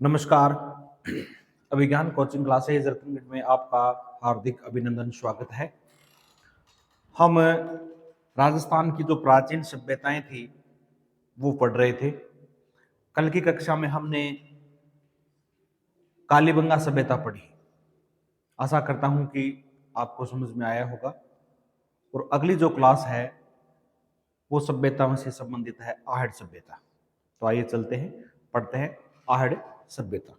नमस्कार। अभिज्ञान coaching classes Ratangarh में आपका हार्दिक अभिनंदन स्वागत है। हम राजस्थान की जो प्राचीन सभ्यताएं थी वो पढ़ रहे थे। कल की कक्षा में हमने कालीबंगा सभ्यता पढ़ी। आशा करता हूं कि आपको समझ में आया होगा। और अगली जो क्लास है वो सभ्यता से संबंधित है आहड़ सभ्यता। तो आइए चलते हैं, पढ़ते हैं आहड़ सभ्यता।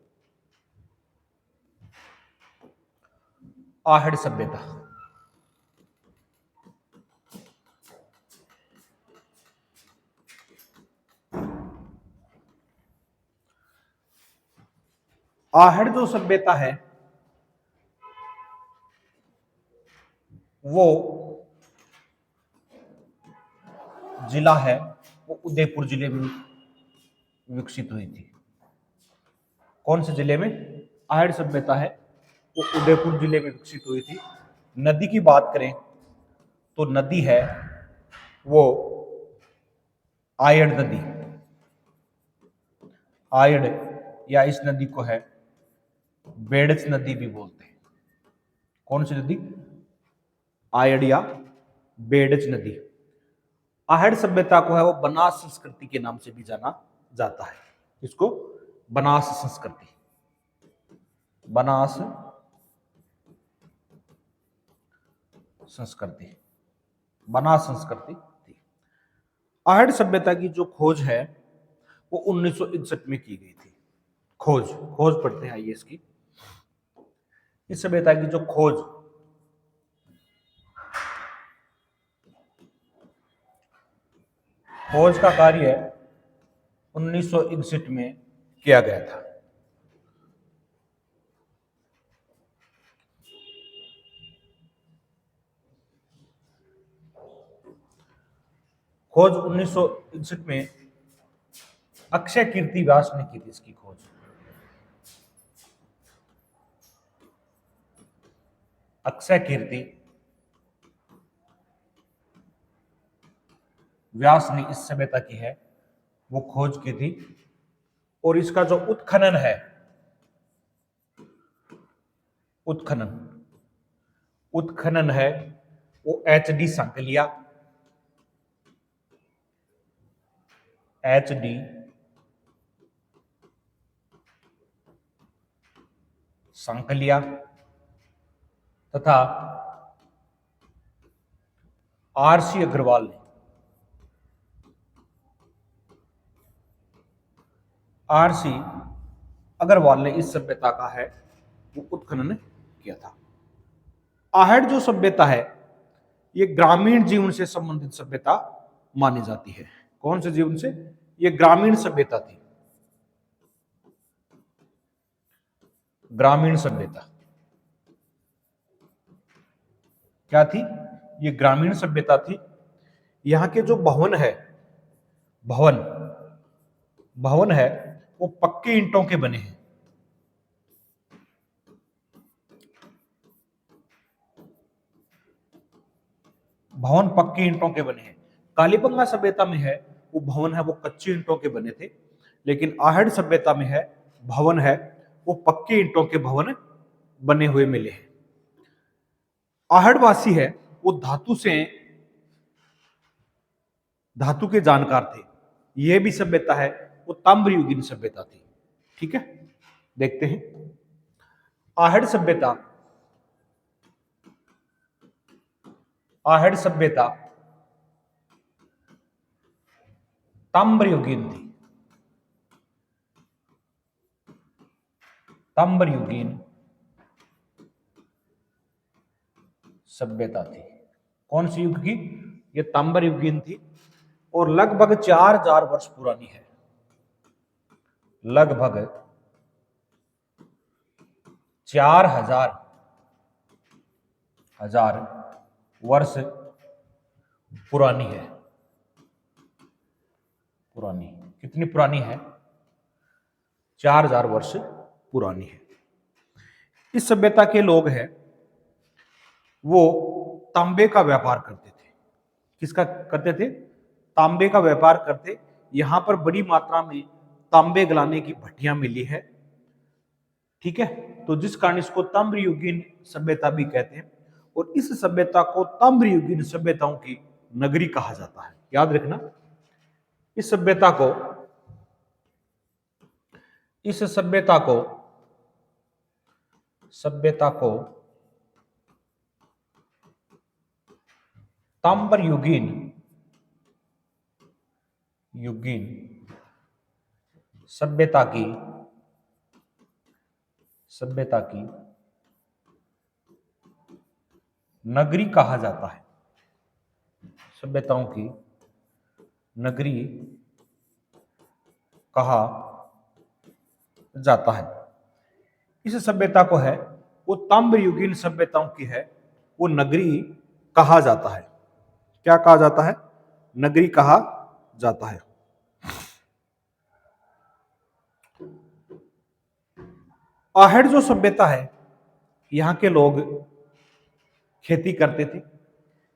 आहड़ सभ्यता। आहड़ जो सभ्यता है वो जिला है वो उदयपुर जिले में विकसित हुई थी। कौन से जिले में? आहड़ सभ्यता है वो उदयपुर जिले में विकसित हुई थी। नदी की बात करें तो नदी है वो आयड़ नदी। आयड़ या इस नदी को है बेड़च नदी भी बोलते हैं। कौन सी नदी? आयड़ या बेड़च नदी। आहड़ सभ्यता को है वो बनास संस्कृति के नाम से भी जाना जाता है। इसको बनास संस्कृति, बनास संस्कृति, बनास संस्कृति थी। आहड़ सभ्यता की जो खोज है वो 1961 में की गई थी। खोज पढ़ते हैं आइए इसकी। इस सभ्यता की जो खोज का कार्य 1961 में किया गया था। खोज 1961 में अक्षय कीर्ति व्यास ने की थी इसकी खोज। अक्षय कीर्ति व्यास ने इस सभ्यता की है वो खोज की थी। और इसका जो उत्खनन है, उत्खनन है वो HD सांकलिया, HD सांकलिया तथा RC अग्रवाल ने इस सभ्यता का है वो उत्खनन किया था। आहड़ जो सभ्यता है ये ग्रामीण जीवन से संबंधित सभ्यता मानी जाती है। कौन से जीवन से? ये ग्रामीण सभ्यता थी। ग्रामीण सभ्यता क्या थी? ये ग्रामीण सभ्यता थी। यहाँ के जो भवन है वो पक्के ईंटों के बने हैं। भवन पक्के ईंटों के बने हैं। कालीबंगा सभ्यता में है वो भवन है वो कच्चे ईंटों के बने थे। लेकिन आहड़ सभ्यता में है भवन है वो पक्के ईंटों के भवन बने हुए मिले हैं। आहड़वासी है वो धातु के जानकार थे। यह भी सभ्यता है वो ताम्रयुगीन सभ्यता थी। ठीक है, देखते हैं आहड़ सभ्यता ताम्रयुगीन थी। ताम्रयुगीन सभ्यता थी। कौन सी युग की? ये ताम्रयुगीन थी और लगभग 4000 वर्ष पुरानी है। लगभग 4000 वर्ष पुरानी है। कितनी पुरानी है? 4000 वर्ष पुरानी है। इस सभ्यता के लोग हैं वो तांबे का व्यापार करते थे। किसका करते थे? तांबे का व्यापार करते। यहां पर बड़ी मात्रा में तांबे गलाने की भट्टियां मिली है ठीक है, तो जिस कारण इसको ताम्रयुगीन सभ्यता भी कहते हैं। और इस सभ्यता को ताम्रयुगीन सभ्यताओं की नगरी कहा जाता है। याद रखना, इस सभ्यता को इस सभ्यता को ताम्रयुगीन सभ्यता की नगरी कहा जाता है। सभ्यताओं की नगरी कहा जाता है। इस सभ्यता को है वो ताम्रयुगीन सभ्यताओं की है वो नगरी कहा जाता है। क्या कहा जाता है? नगरी कहा जाता है। आहड़ जो सभ्यता है, यहां के लोग खेती करते थे।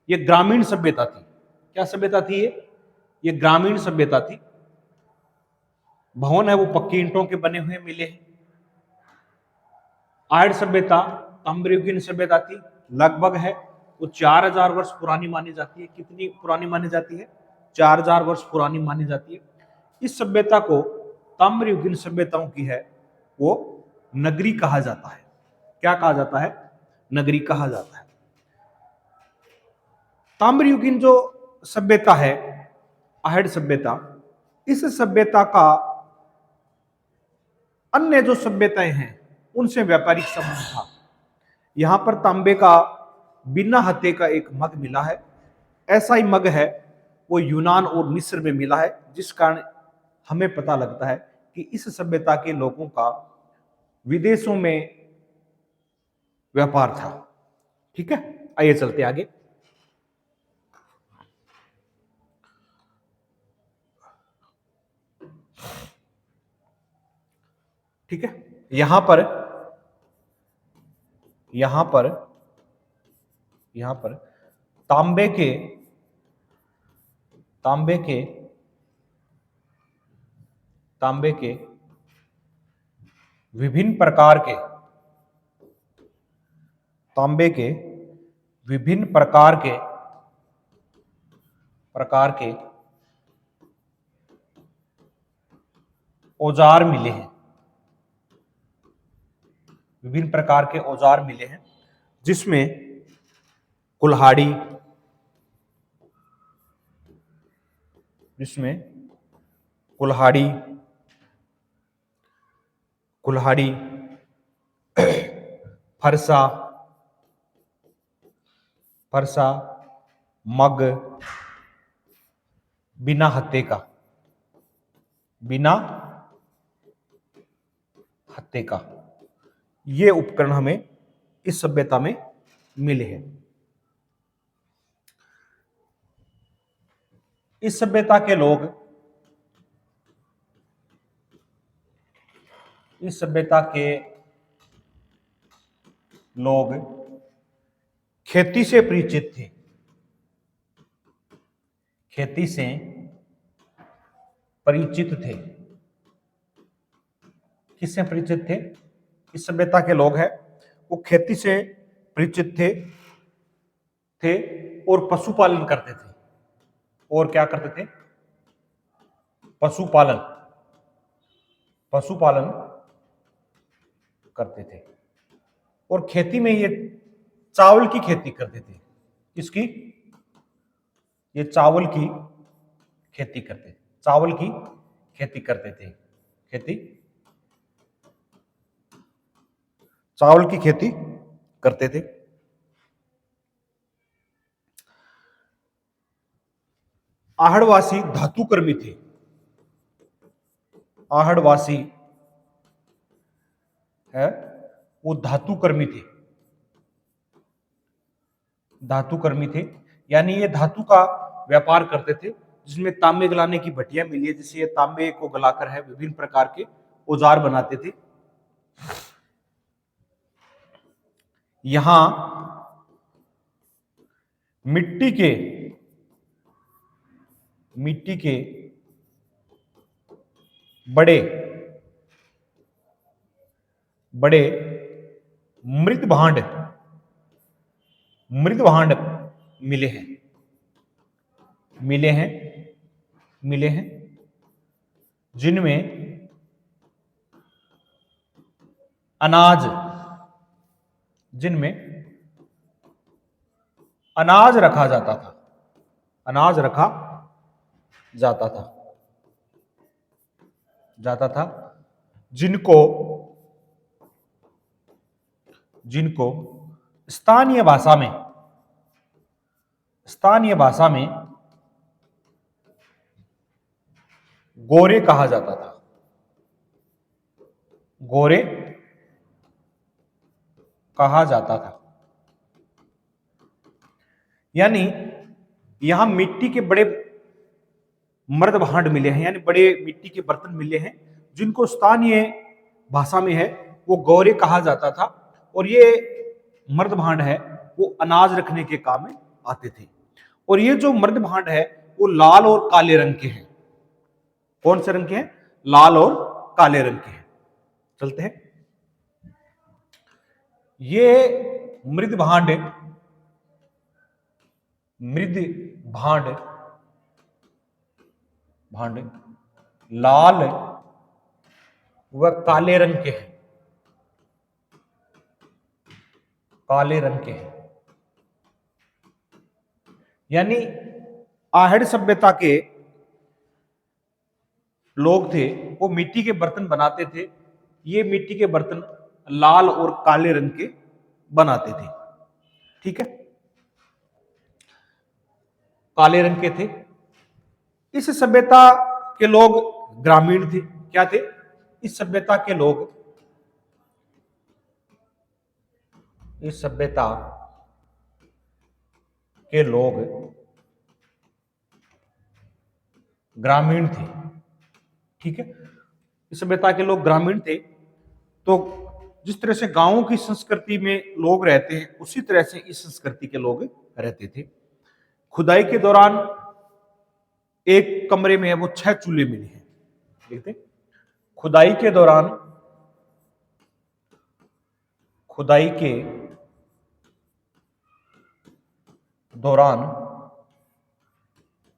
ये ग्रामीण सभ्यता थी। क्या सभ्यता थी ये ग्रामीण सभ्यता थी। भवन है वो पक्की ईंटों के बने हुए मिले हैं। आर्य सभ्यता ताम्रयुगीन सभ्यता थी, लगभग है वो 4000 वर्ष पुरानी मानी जाती है। कितनी पुरानी मानी जाती है? 4000 वर्ष पुरानी मानी जाती है। इस सभ्यता को ताम्रयुगीन सभ्यताओं की है वो नगरी कहा जाता है। क्या कहा जाता है? नगरी कहा जाता है। ताम्रयुगीन जो सभ्यता है, आहड़ सभ्यता, इस सभ्यता का अन्य जो सभ्यताएं हैं उनसे व्यापारिक संबंध था। यहां पर तांबे का बिना हत्थे का एक मग मिला है। ऐसा ही मग है वो यूनान और मिस्र में मिला है, जिस कारण हमें पता लगता है कि इस सभ्यता के लोगों का विदेशों में व्यापार था। ठीक है, आइए चलते आगे। ठीक है, यहां पर तांबे के तांबे के तांबे के विभिन्न प्रकार के तांबे के विभिन्न प्रकार के औजार मिले हैं। विभिन्न प्रकार के औजार मिले हैं, जिसमें कुल्हाड़ी कुल्हाड़ी कुल्हाड़ी फरसा मग, बिना हत्थे का ये उपकरण हमें इस सभ्यता में मिले हैं। इस सभ्यता के लोग खेती से परिचित थे। खेती से परिचित थे। किससे परिचित थे? इस सभ्यता के लोग हैं वो खेती से परिचित थे और पशुपालन करते थे। और क्या करते थे? पशुपालन करते थे। और खेती में ये चावल की खेती करते थे। किसकी? ये चावल की खेती करते थे। चावल की खेती करते थे। चावल की खेती करते थे। आहड़वासी धातुकर्मी थे। आहड़वासी है वो धातुकर्मी थे। यानी ये धातु का व्यापार करते थे, जिसमें तांबे गलाने की भट्टियां मिली है, जिससे ये तांबे को गलाकर है विभिन्न प्रकार के औजार बनाते थे। यहां मिट्टी के बड़े बड़े मृत भांड मिले हैं, मिले हैं, मिले हैं, जिनमें अनाज, जिनमें अनाज रखा जाता था, अनाज रखा जाता था, जिनको स्थानीय भाषा में गोरे कहा जाता था, गोरे कहा जाता था। यानी यहां मिट्टी के बड़े मर्द भांड मिले हैं, यानी बड़े मिट्टी के बर्तन मिले हैं, जिनको स्थानीय भाषा में है वो गौरे कहा जाता था। और ये मर्द भांड है वो अनाज रखने के काम में आते थे। और ये जो मर्द भांड है वो लाल और काले रंग के हैं। कौन से रंग के हैं? लाल और काले रंग के हैं। चलते हैं। ये मृद भांड लाल व काले रंग के हैं, काले रंग के हैं। यानी आहड़ सभ्यता के लोग थे वो मिट्टी के बर्तन बनाते थे। ये मिट्टी के बर्तन लाल और काले रंग के बनाते थे। ठीक है, काले रंग के थे। इस सभ्यता के लोग ग्रामीण थे। क्या थे? इस सभ्यता के लोग ग्रामीण थे। ठीक है, इस सभ्यता के लोग ग्रामीण थे। तो जिस तरह से गांवों की संस्कृति में लोग रहते हैं उसी तरह से इस संस्कृति के लोग रहते थे। खुदाई के दौरान एक कमरे में वो 6 चूल्हे मिले हैं। देखते, खुदाई के दौरान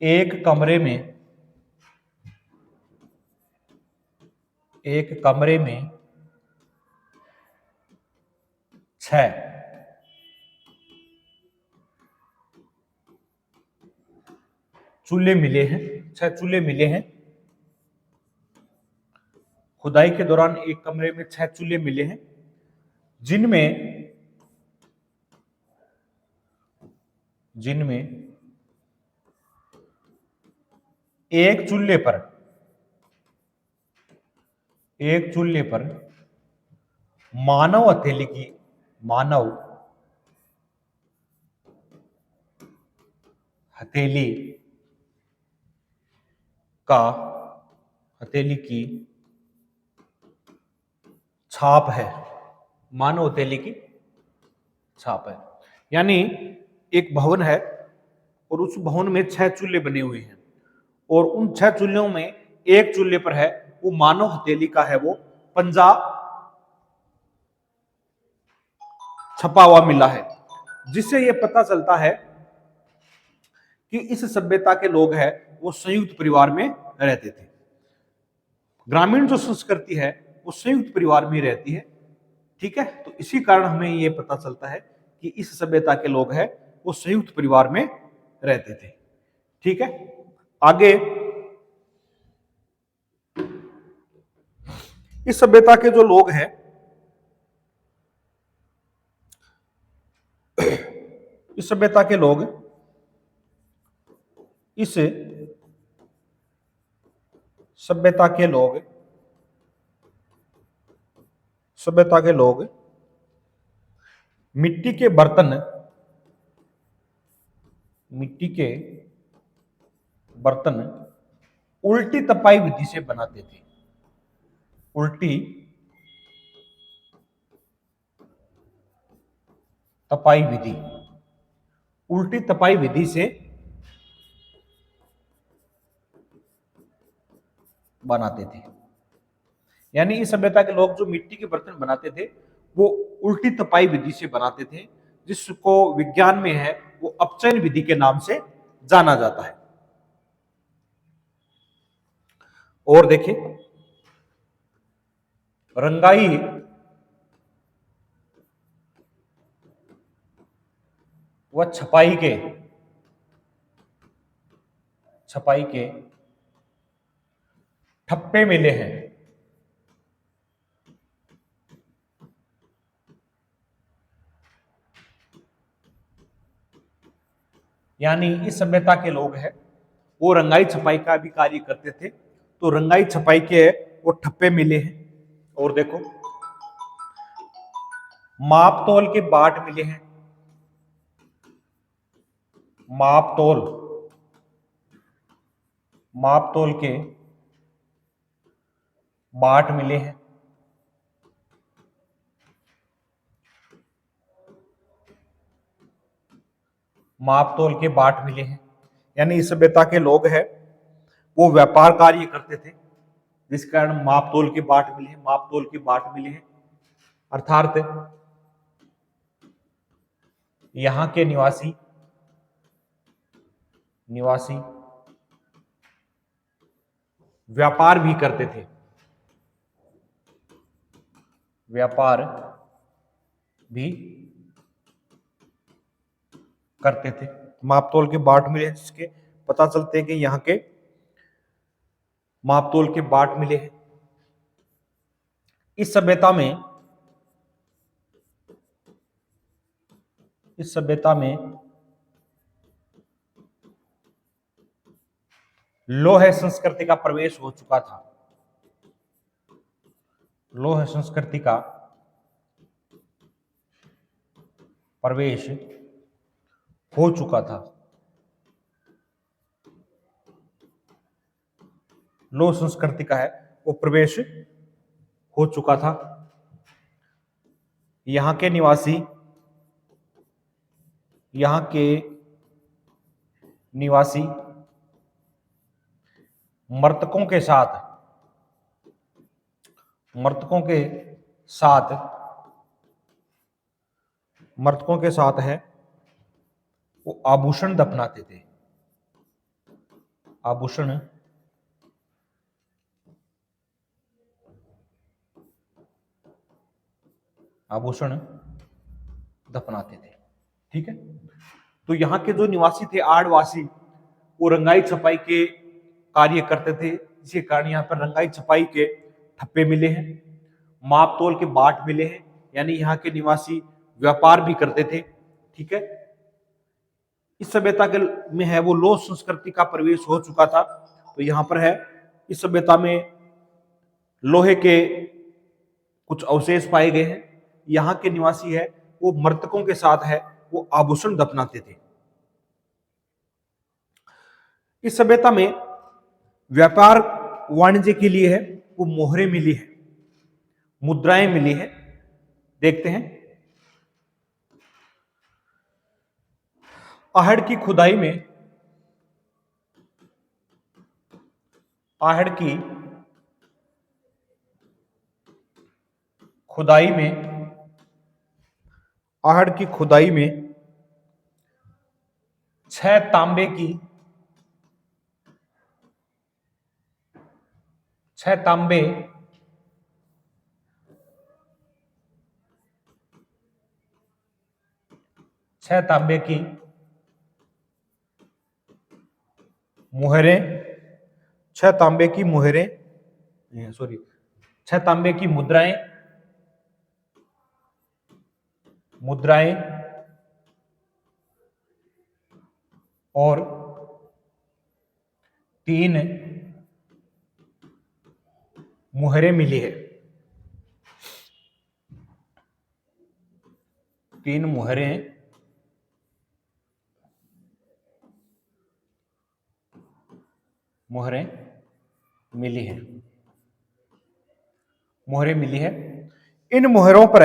एक कमरे में 6 चूल्हे मिले हैं। 6 चूल्हे मिले हैं। खुदाई के दौरान एक कमरे में 6 चूल्हे मिले हैं, जिनमें एक चूल्हे पर मानव हथेली की छाप है। मानव हथेली की छाप है। यानी एक भवन है और उस भवन में 6 चूल्हे बने हुए हैं और उन 6 चूल्हों में एक चूल्हे पर है वो मानव हथेली का है वो पंजा छपा हुआ मिला है, जिससे यह पता चलता है कि इस सभ्यता के लोग हैं वो संयुक्त परिवार में रहते थे। ग्रामीण जो संस्कृति है वो संयुक्त परिवार में रहती है। ठीक है, तो इसी कारण हमें ये पता चलता है कि इस सभ्यता के लोग हैं वो संयुक्त परिवार में रहते थे। ठीक है, आगे इस सभ्यता के जो लोग हैं, इस सभ्यता के लोग मिट्टी के बर्तन उल्टी तपाई विधि से बनाते थे। उल्टी तपाई विधि से बनाते थे। यानी इस सभ्यता के लोग जो मिट्टी के बर्तन बनाते थे वो उल्टी तपाई विधि से बनाते थे, जिसको विज्ञान में है वो अपचयन विधि के नाम से जाना जाता है। और देखिए, रंगाई व छपाई के ठप्पे मिले हैं। यानी इस सभ्यता के लोग हैं वो रंगाई छपाई का भी कार्य करते थे, तो रंगाई छपाई के वो ठप्पे मिले हैं। और देखो, माप तोल के बाट मिले हैं। माप तोल के बाट मिले हैं। माप तोल के बाट मिले हैं, यानी इस सभ्यता के लोग हैं वो व्यापार कार्य करते थे, जिस कारण माप तोल के बाट मिले हैं। माप तोल के बाट मिले हैं अर्थात यहां के निवासी व्यापार भी करते थे। व्यापार भी करते थे। माप तोल के बाट मिले हैं, जिसके पता चलते हैं कि यहाँ के माप तोल के बाट मिले हैं। इस सभ्यता में लोह संस्कृति का प्रवेश हो चुका था। लोह संस्कृति का प्रवेश हो चुका था। लोह संस्कृति का है वो प्रवेश हो चुका था। यहाँ के निवासी मर्तकों के साथ है वो आभूषण दफनाते थे। आभूषण दफनाते थे। ठीक है, तो यहाँ के जो निवासी थे आदिवासी, वो रंगाई छपाई के कार्य करते थे, जिसके कारण यहाँ पर रंगाई छपाई के ठप्पे मिले हैं। माप तोल के बाट मिले हैं, यानी यहाँ के निवासी व्यापार भी करते थे। ठीक है, इस सभ्यता के में है वो लोह संस्कृति का प्रवेश हो चुका था। तो यहाँ पर है इस सभ्यता में लोहे के कुछ अवशेष पाए गए हैं। यहाँ के निवासी है वो मृतकों के साथ है वो आभूषण दफनाते थे। इस सभ्यता में व्यापार वाणिज्य के लिए है वो मोहरें मिली है, मुद्राएं मिली है। देखते हैं, आहड़ की खुदाई में छह तांबे की मुहरें, छह तांबे की मुद्राएं और 3 मुहरें मिली है। 3 मुहरें मिली है। इन मुहरों पर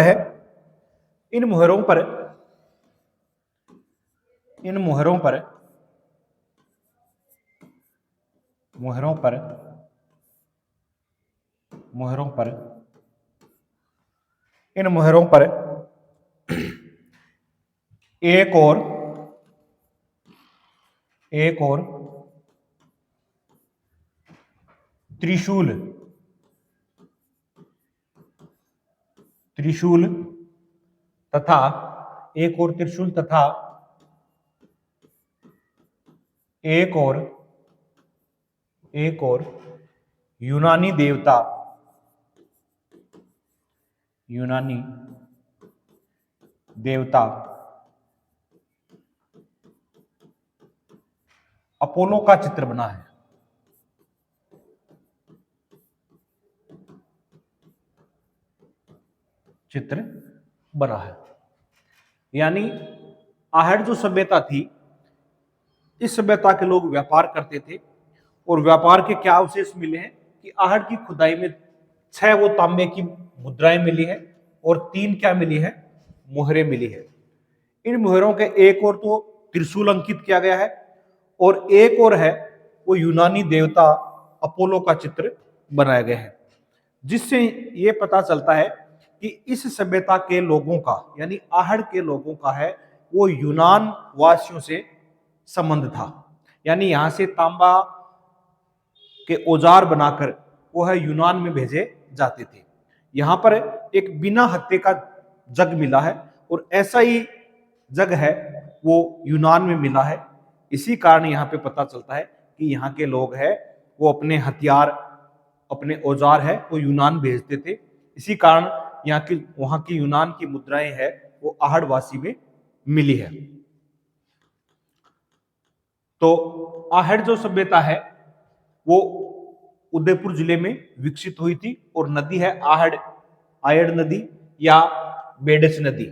मोहरों पर, इन मोहरों पर एक और त्रिशूल तथा एक और त्रिशूल तथा एक और यूनानी देवता अपोलो का चित्र बना है। चित्र बना है, यानी आहट जो सभ्यता थी, इस सभ्यता के लोग व्यापार करते थे और व्यापार के क्या अवशेष मिले हैं कि आहट की खुदाई में 6 वो तांबे की मुद्राएं मिली है और 3 क्या मिली है, मोहरें मिली है। इन मोहरों के एक और तो त्रिशूल अंकित किया गया है और एक और है वो यूनानी देवता अपोलो का चित्र बनाया गया है, जिससे ये पता चलता है कि इस सभ्यता के लोगों का, यानी आहड़ के लोगों का है वो यूनान वासियों से संबंध था। यानी यहां से तांबा के औजार बनाकर वो है यूनान में भेजे जाते थे। यहां पर एक बिना हत्थे का जग मिला है और ऐसा ही जग है वो यूनान में मिला है। इसी कारण यहाँ पे पता चलता है कि यहाँ के लोग हैं वो अपने हथियार, अपने औजार है वो यूनान भेजते थे। इसी कारण यहाँ की, वहां की यूनान की मुद्राएं है वो आहड़वासी में मिली है। तो आहड़ जो सभ्यता है वो उदयपुर जिले में विकसित हुई थी और नदी है आयड़ नदी या बेडच नदी,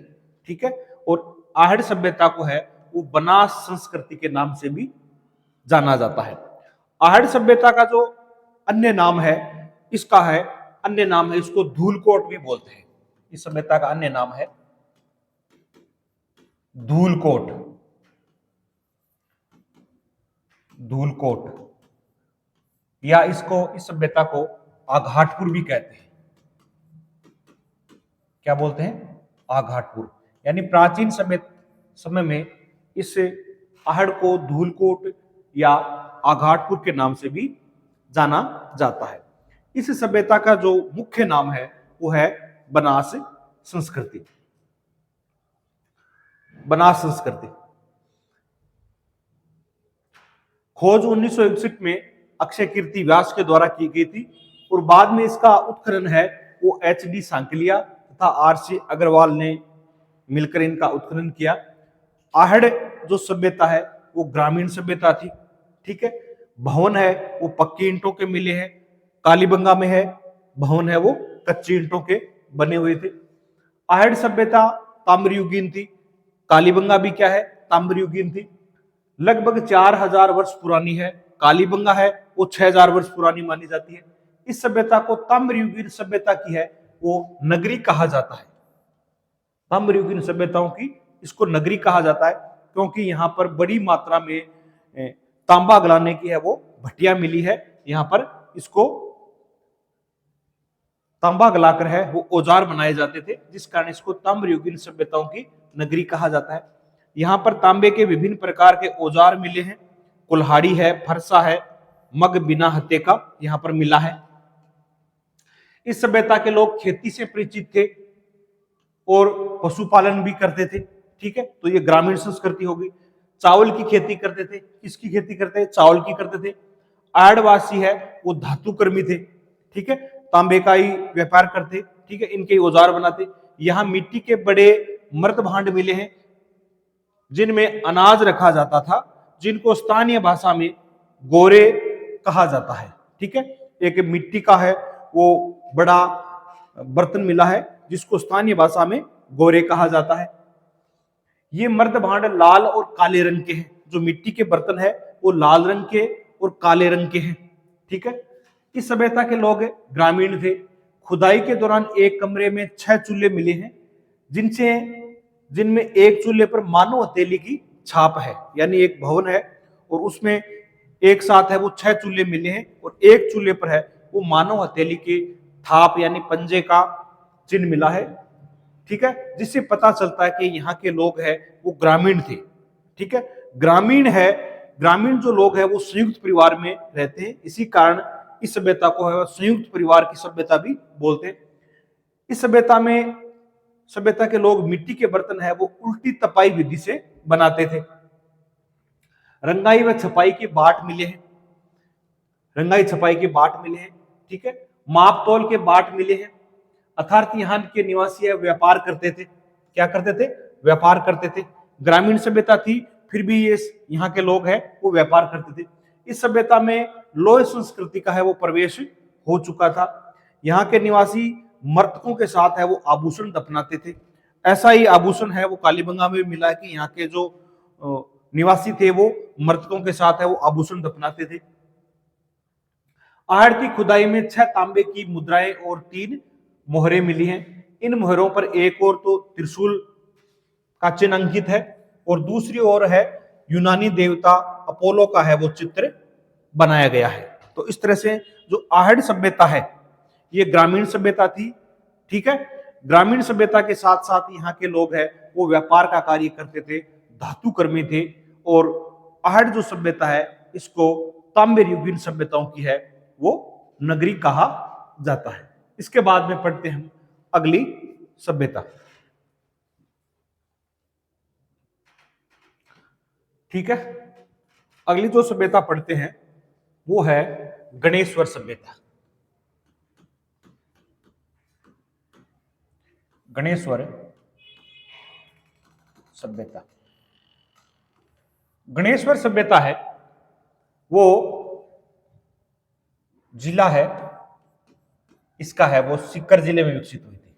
ठीक है। और आहड़ सभ्यता को है वो बनास संस्कृति के नाम से भी जाना जाता है। आहड़ सभ्यता का जो अन्य नाम है, इसका है अन्य नाम है, इसको धूलकोट भी बोलते हैं। इस सभ्यता का अन्य नाम है धूलकोट। या इसको, इस सभ्यता को आघाटपुर भी कहते हैं। क्या बोलते हैं? आघाटपुर। यानी प्राचीन समय में इस आहड़ को धूलकोट या आघाटपुर के नाम से भी जाना जाता है। इस सभ्यता का जो मुख्य नाम है वो है बनास संस्कृति। बनास संस्कृति खोज 1961 में अक्षय कीर्ति व्यास के द्वारा की गई थी और बाद में इसका उत्खनन है वो HD सांकलिया तथा RC अग्रवाल ने मिलकर इनका उत्खनन किया। आहड़ जो सभ्यता है वो ग्रामीण सभ्यता थी, ठीक है। भवन है वो पक्की ईंटों के मिले हैं। कालीबंगा में है भवन है वो कच्ची ईंटों के बने हुए थे। आहड़ सभ्यता ताम्रयुगीन थी। कालीबंगा भी क्या है? ताम्रयुगीन थी। लगभग 4000 वर्ष पुरानी है। कालीबंगा है वो 6000 वर्ष पुरानी मानी जाती है। इस सभ्यता को ताम्रयुगीन सभ्यता की है वो नगरी कहा जाता है। ताम्रयुगीन सभ्यताओं की इसको नगरी कहा जाता है क्योंकि यहाँ पर बड़ी मात्रा में तांबा गलाने की है वो भट्टियां मिली है। यहाँ पर इसको तांबा गलाकर है वो औजार बनाए जाते थे, जिस कारण इसको ताम्रयुगीन सभ्यताओं की नगरी कहा जाता है। यहाँ पर तांबे के विभिन्न प्रकार के औजार मिले हैं। कुल्हाड़ी है, फरसा है, मग बिना हत्थे का यहाँ पर मिला है। इस सभ्यता के लोग खेती से परिचित थे और पशुपालन भी करते थे, ठीक है। तो ये ग्रामीण संस्कृति होगी। चावल की खेती करते थे। किसकी खेती करते थे? चावल की करते थे। आहड़वासी है वो धातु कर्मी थे, ठीक है। तांबे का ही व्यापार करते, ठीक है। इनके औजार बनाते। यहाँ मिट्टी के बड़े मर्द भांड मिले हैं जिनमें अनाज रखा जाता था, जिनको स्थानीय भाषा में गोरे कहा जाता है, ठीक है। एक मिट्टी का है वो बड़ा बर्तन मिला है जिसको स्थानीय भाषा में गोरे कहा जाता है। ये मर्द भांड लाल और काले रंग के हैं। जो मिट्टी के बर्तन है वो लाल रंग के और काले रंग के हैं, ठीक है। इस सभ्यता के लोग ग्रामीण थे। खुदाई के दौरान एक कमरे में 6 चूल्हे मिले हैं जिनमें एक चूल्हे पर मानव हथेली की छाप है। यानी एक भवन है और उसमें एक साथ है वो 6 चूल्हे मिले हैं और एक चूल्हे पर है वो मानव हथेली के थाप यानी पंजे का चिन्ह मिला है, ठीक है, जिससे पता चलता है कि यहाँ के लोग हैं वो ग्रामीण थे, ठीक है। ग्रामीण है, ग्रामीण जो लोग हैं वो संयुक्त परिवार में रहते हैं, इसी कारण इस सभ्यता को है संयुक्त परिवार की सभ्यता भी बोलते हैं। इस सभ्यता में, सभ्यता के लोग मिट्टी के बर्तन है वो उल्टी तपाई विधि से बनाते थे। रंगाई व छपाई के बाट मिले हैं, रंगाई छपाई के बाट मिले हैं, ठीक है। माप तोल के बाट मिले हैं, अर्थात यहाँ के निवासी व्यापार करते थे। क्या करते थे? व्यापार करते थे। ग्रामीण सभ्यता थी, फिर भी ये यहाँ के लोग हैं वो व्यापार करते थे। इस सभ्यता में लोह संस्कृति का है वो प्रवेश हो चुका था। यहाँ के निवासी मर्तकों के साथ है वो आभूषण दफनाते थे। ऐसा ही आभूषण है वो कालीबंगा में मिला है कि यहाँ के जो निवासी थे वो मर्तकों के साथ है वो आभूषण दफनाते थे। आहड़ की खुदाई में 6 तांबे की मुद्राएं और 3 मोहरें मिली हैं। इन मोहरों पर एक और तो त्रिशूल का चिन्ह अंकित है और दूसरी ओर है यूनानी देवता अपोलो का है वो चित्र बनाया गया है। तो इस तरह से जो आहड़ सभ्यता है ये ग्रामीण सभ्यता थी, ठीक है। ग्रामीण सभ्यता के साथ साथ यहाँ के लोग हैं वो व्यापार का कार्य करते थे, धातु कर्मी थे। और आहड़ जो सभ्यता है इसको ताम्र युगीन सभ्यताओं की है वो नगरी कहा जाता है। इसके बाद में पढ़ते हैं अगली सभ्यता, ठीक है। अगली जो सभ्यता पढ़ते हैं वो है गणेश्वर सभ्यता। गणेश्वर सभ्यता, गणेश्वर सभ्यता है वो जिला है, इसका है वो सीकर जिले में विकसित हुई थी।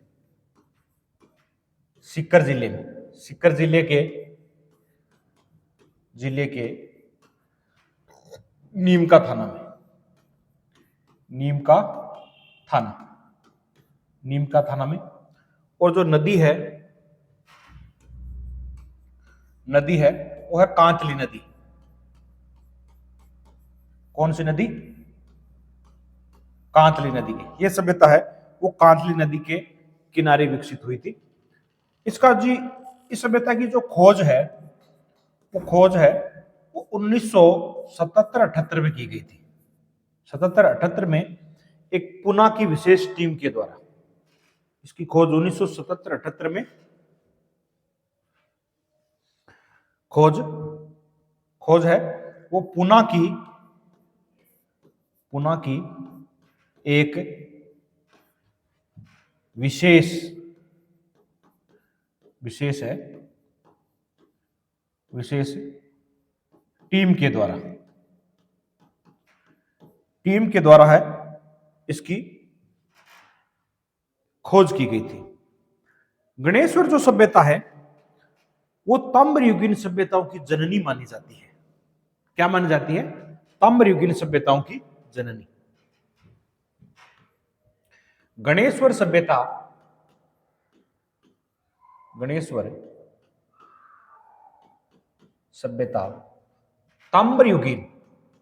सीकर जिले में, सीकर जिले के नीम का थाना में, नीम का थाना में। और जो नदी है वो है कांतली नदी। कौन सी नदी? कांतली नदी की। यह सभ्यता है वो कांतली नदी के किनारे विकसित हुई थी। इसका जी, इस सभ्यता की जो खोज है वो 1977-78 में की गई थी। 77-78 में एक पुणे की विशेष टीम के द्वारा इसकी खोज 1977-78 में खोज है वो पुणे की एक विशेष टीम के द्वारा है इसकी खोज की गई थी। गणेश्वर जो सभ्यता है वो ताम्रयुगीन सभ्यताओं की जननी मानी जाती है। क्या मानी जाती है? ताम्रयुगीन सभ्यताओं की जननी। गणेश्वर सभ्यता ताम्रयुगीन सभ्यताओं की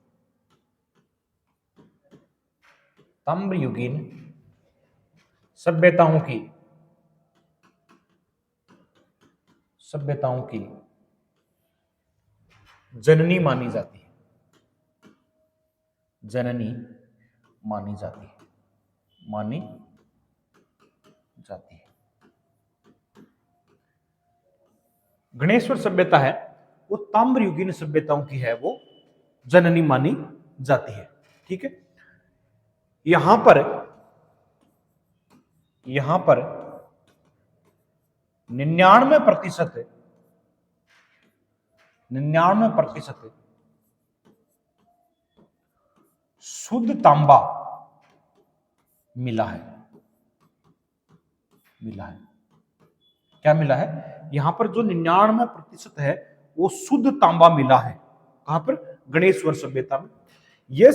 जननी मानी जाती है। गणेश्वर सभ्यता है वो ताम्रयुगीन सभ्यताओं की है वो जननी मानी जाती है, ठीक है। यहां पर 99% शुद्ध तांबा मिला है। क्या मिला है? यहां पर जो 99% है वो शुद्ध तांबा मिला है। कहां पर? गणेश्वर सभ्यता में। यह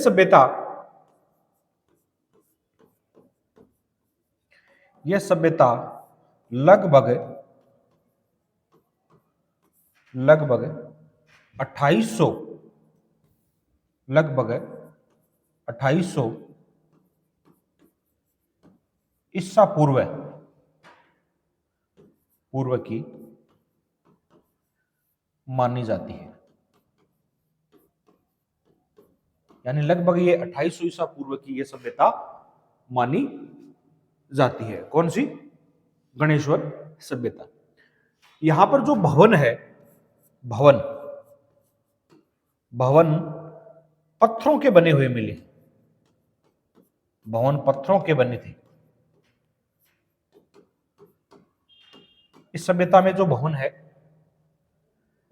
सभ्यता लगभग 2800 ईसा पूर्व पूर्व की मानी जाती है, यानी लगभग ये 2800 ईसा पूर्व की ये सभ्यता मानी जाती है। कौन सी? गणेश्वर सभ्यता। यहां पर जो भवन है, भवन भवन पत्थरों के बने हुए मिले, भवन पत्थरों के बने थे। इस सभ्यता में जो भवन है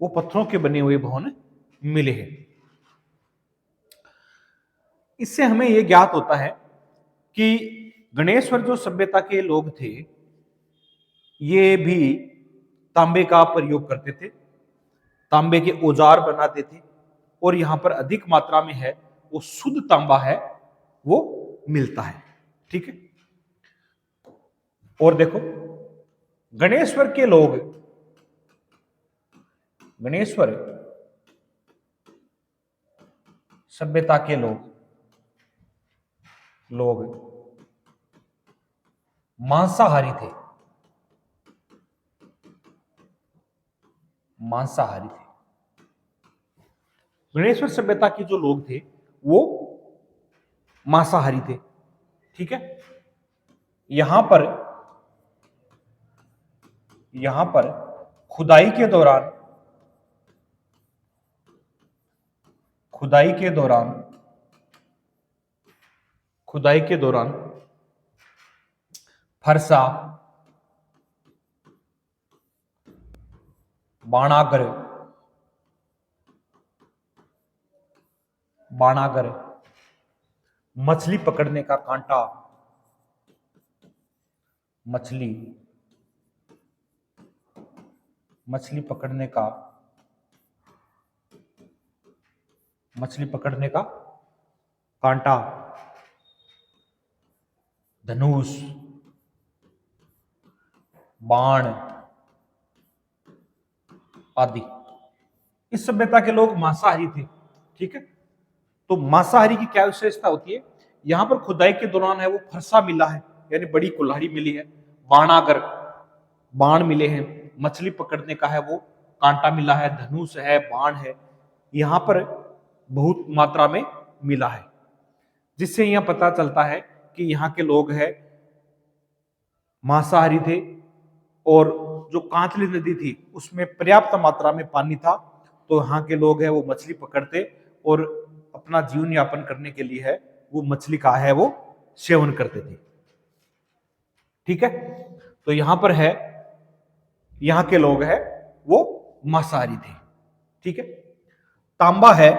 वो पत्थरों के बने हुए भवन मिले हैं। इससे हमें यह ज्ञात होता है कि गणेश्वर जो सभ्यता के लोग थे ये भी तांबे का प्रयोग करते थे, तांबे के औजार बनाते थे, और यहां पर अधिक मात्रा में है वो शुद्ध तांबा है वो मिलता है। ठीक है। और देखो गणेश्वर के लोग, गणेश्वर सभ्यता के लोग मांसाहारी थे, मांसाहारी थे। गणेश्वर सभ्यता के जो लोग थे वो मांसाहारी थे। ठीक है। यहां पर खुदाई के दौरान खुदाई के दौरान फरसा, बाणागर, मछली पकड़ने का कांटा, मछली पकड़ने का कांटा, धनुष, बाण आदि, इस सभ्यता के लोग मांसाहारी थे। ठीक है। तो मांसाहारी की क्या विशेषता होती है? यहां पर खुदाई के दौरान है वो फरसा मिला है, यानी बड़ी कुल्हाड़ी मिली है, बाणागर, बाण मिले हैं, मछली पकड़ने का है वो कांटा मिला है, धनुष है, बाण है, यहां पर बहुत मात्रा में मिला है, जिससे यह पता चलता है कि यहाँ के लोग हैं मांसाहारी थे। और जो कांतली नदी थी उसमें पर्याप्त मात्रा में पानी था, तो यहाँ के लोग हैं वो मछली पकड़ते और अपना जीवन यापन करने के लिए है वो मछली का है वो सेवन करते थे। ठीक है। तो यहां पर है, यहाँ के लोग हैं वो मांसाहारी थे। ठीक है। तांबा है,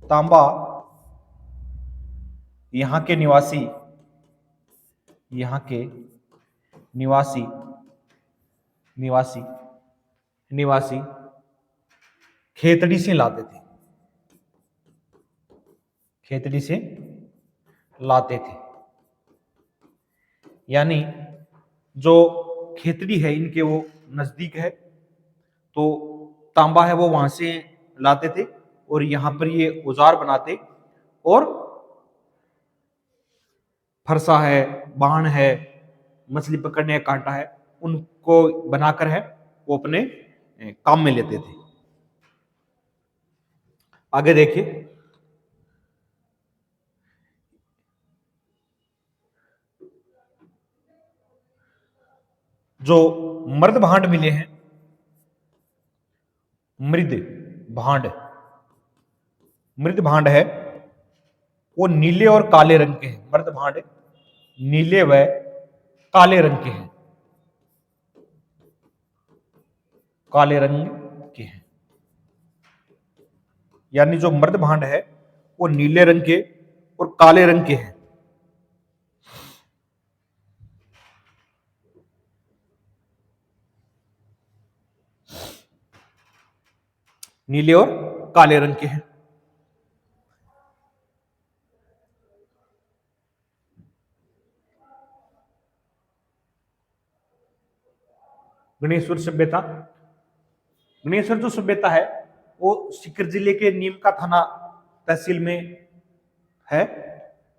तांबा यहाँ के निवासी खेतड़ी से लाते थे, यानी जो खेतड़ी है इनके वो नजदीक है, तो तांबा है वो वहां से लाते थे और यहां पर ये औजार बनाते, और फरसा है, बाण है, मछली पकड़ने का कांटा है, उनको बनाकर है वो अपने काम में लेते थे। आगे देखिए, जो मृद भांड मिले हैं, मृद भांड है वो नीले और काले रंग के हैं। मृद भांड नीले व काले रंग के हैं, यानी जो मृद भांड है वो नीले रंग के और काले रंग के हैं। नीले और काले रंग के हैं। गणेश्वर जो सभ्यता है वो सीकर जिले के नीम का थाना तहसील में है।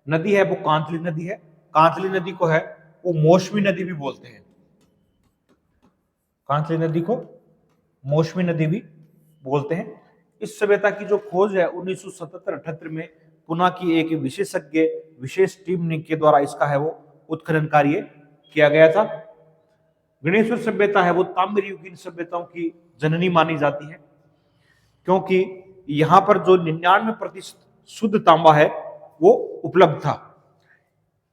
नदी है वो कांतली नदी है, कांतली नदी को है वो मौसमी नदी भी बोलते हैं। कांतली नदी को मौसमी नदी भी बोलते हैं। इस सभ्यता की जो खोज है 1977-78 में पुणे की एक विशेषज्ञ विशेष टीम के द्वारा इसका है वो उत्खनन कार्य किया गया था। गणेश्वर सभ्यता है वो ताम्र युगीन सभ्यताओं की जननी मानी जाती है, क्योंकि यहां पर जो 99% शुद्ध तांबा है वो उपलब्ध था।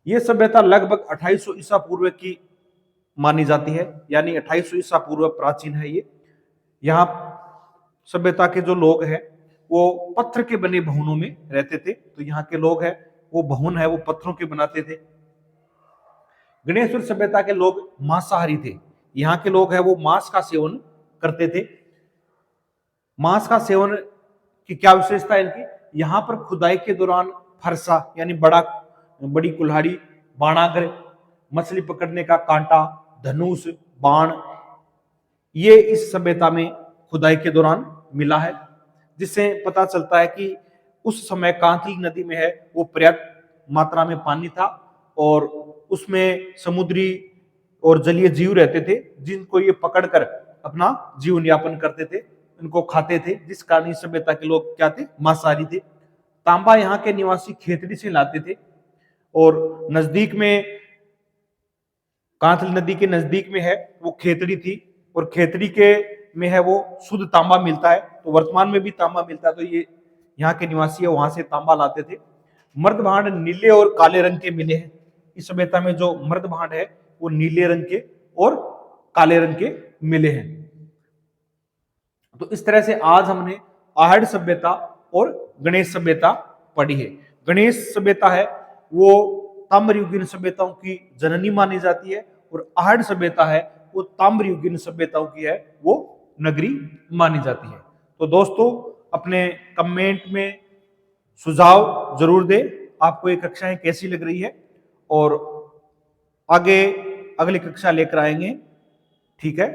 यह सभ्यता लगभग 2800 ईसा पूर्व की मानी जाती है, यानी 2800 ईसा पूर्व प्राचीन है ये। यहाँ सभ्यता के जो लोग हैं वो पत्थर के बने भवनों में रहते थे। तो यहाँ के लोग हैं वो भवन है वो पत्थरों के बनाते थे। गणेश्वर सभ्यता के लोग मांसाहारी थे। यहाँ के लोग हैं वो मांस का सेवन करते थे। मांस का सेवन की क्या विशेषता है इनकी? यहाँ पर खुदाई के दौरान फरसा यानी बड़ी कुल्हाड़ी, बाणागर, मछली पकड़ने का कांटा, धनुष, बाण, ये इस सभ्यता में खुदाई के दौरान मिला है, जिससे पता चलता है कि उस समय कांतली नदी में है वो पर्याप्त मात्रा में पानी था और उसमें समुद्री और जलीय जीव रहते थे, जिनको ये पकड़कर अपना जीवन यापन करते थे, इनको खाते थे, जिस कारण इस सभ्यता के लोग क्या थे? मांसाहारी थे। तांबा यहाँ के निवासी खेतड़ी से लाते थे और नजदीक में कांतली नदी के नजदीक में है वो खेतड़ी थी और खेतड़ी के में है वो शुद्ध तांबा मिलता है। तो वर्तमान में भी तांबा मिलता है, तो ये यहाँ के निवासी है वहां से तांबा लाते थे। मर्द भांड नीले और काले रंग के मिले हैं। इस सभ्यता में जो मर्द भांड है वो नीले रंग के और काले रंग के मिले हैं। तो इस तरह से आज हमने आहड़ सभ्यता और गणेश सभ्यता पढ़ी है। गणेश सभ्यता है वो ताम्र युगीन सभ्यताओं की जननी मानी जाती है और आहड़ सभ्यता है वो ताम्र युगीन सभ्यताओं की है वो नगरी मानी जाती है। तो दोस्तों अपने कमेंट में सुझाव जरूर दें, आपको ये कक्षाएं कैसी लग रही है और आगे अगली कक्षा लेकर आएंगे। ठीक है,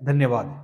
धन्यवाद।